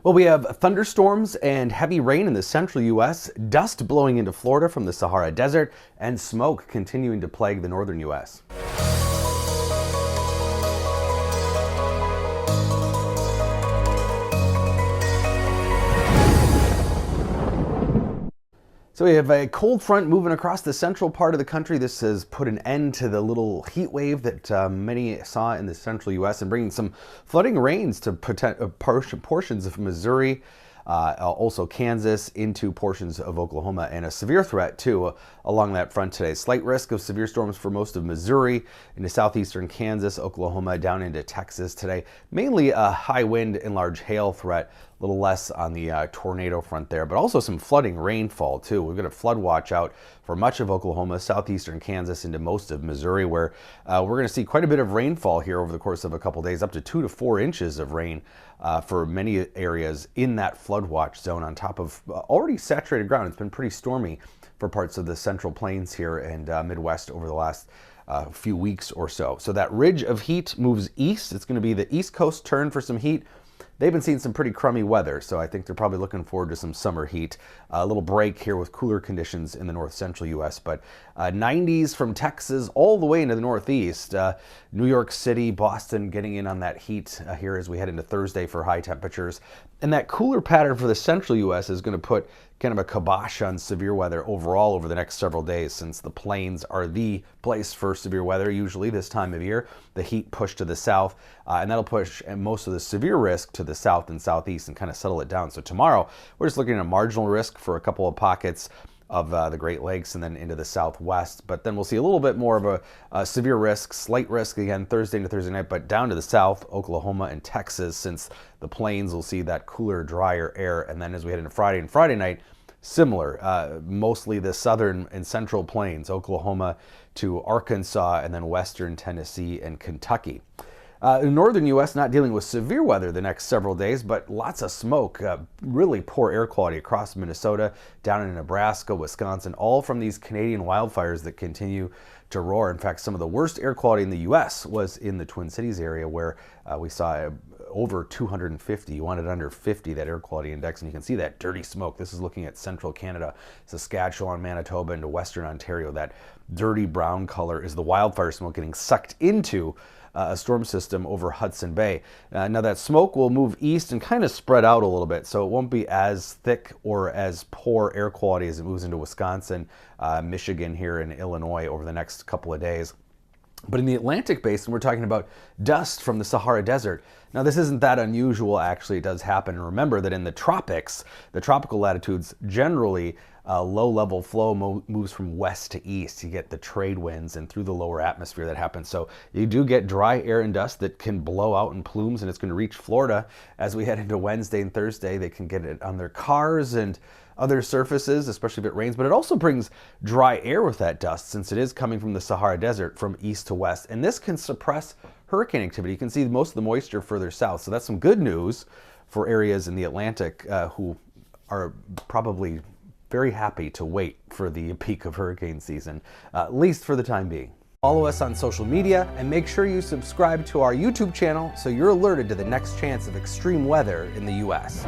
Well, we have thunderstorms and heavy rain in the central U.S., dust blowing into Florida from the Sahara Desert, and smoke continuing to plague the northern U.S. So we have a cold front moving across the central part of the country. This has put an end to the little heat wave that many saw in the central U.S. and bringing some flooding rains to portions of Missouri, also Kansas, into portions of Oklahoma, and a severe threat too along that front today. Slight risk of severe storms for most of Missouri, into southeastern Kansas, Oklahoma, down into Texas today. Mainly a high wind and large hail threat. A little less on the tornado front there, but also some flooding rainfall too. We've got a flood watch out for much of Oklahoma, southeastern Kansas, into most of Missouri, where we're going to see quite a bit of rainfall here over the course of a couple days, up to 2 to 4 inches of rain for many areas in that flood watch zone on top of already saturated ground. It's been pretty stormy for parts of the central plains here and Midwest over the last few weeks or so. So that ridge of heat moves east. It's going to be the East Coast turn for some heat. They've been seeing some pretty crummy weather, so I think they're probably looking forward to some summer heat. A little break here with cooler conditions in the north central U.S., but 90s from Texas all the way into the northeast. New York City, Boston getting in on that heat here as we head into Thursday for high temperatures. And that cooler pattern for the central U.S. is going to put kind of a kibosh on severe weather overall over the next several days, since the plains are the place for severe weather usually this time of year. The heat pushed to the south, and that'll push most of the severe risk to the south and southeast and kind of settle it down. So tomorrow, we're just looking at a marginal risk for a couple of pockets of the Great Lakes and then into the southwest. But then we'll see a little bit more of a severe risk, slight risk again Thursday into Thursday night, but down to the south, Oklahoma and Texas, since the plains will see that cooler, drier air. And then as we head into Friday and Friday night, similar, mostly the southern and central plains, Oklahoma to Arkansas, and then western Tennessee and Kentucky. The northern U.S. not dealing with severe weather the next several days, but lots of smoke, really poor air quality across Minnesota, down in Nebraska, Wisconsin, all from these Canadian wildfires that continue to roar. In fact, some of the worst air quality in the U.S. was in the Twin Cities area, where we saw over 250. You wanted under 50, that air quality index, and you can see that dirty smoke. This is looking at central Canada, Saskatchewan, Manitoba, into western Ontario. That dirty brown color is the wildfire smoke getting sucked into a storm system over Hudson Bay. Now that smoke will move east and kind of spread out a little bit, so it won't be as thick or as poor air quality as it moves into Wisconsin, Michigan here in Illinois over the next couple of days. But in the Atlantic basin, we're talking about dust from the Sahara Desert. Now, this isn't that unusual, actually. It does happen. And remember that in the tropics, the tropical latitudes, generally low-level flow moves from west to east. You get the trade winds and through the lower atmosphere that happens. So you do get dry air and dust that can blow out in plumes, and it's going to reach Florida as we head into Wednesday and Thursday. They can get it on their cars and other surfaces, especially if it rains, but it also brings dry air with that dust, since it is coming from the Sahara Desert from east to west. And this can suppress hurricane activity. You can see most of the moisture further south. So that's some good news for areas in the Atlantic who are probably very happy to wait for the peak of hurricane season, at least for the time being. Follow us on social media and make sure you subscribe to our YouTube channel so you're alerted to the next chance of extreme weather in the U.S.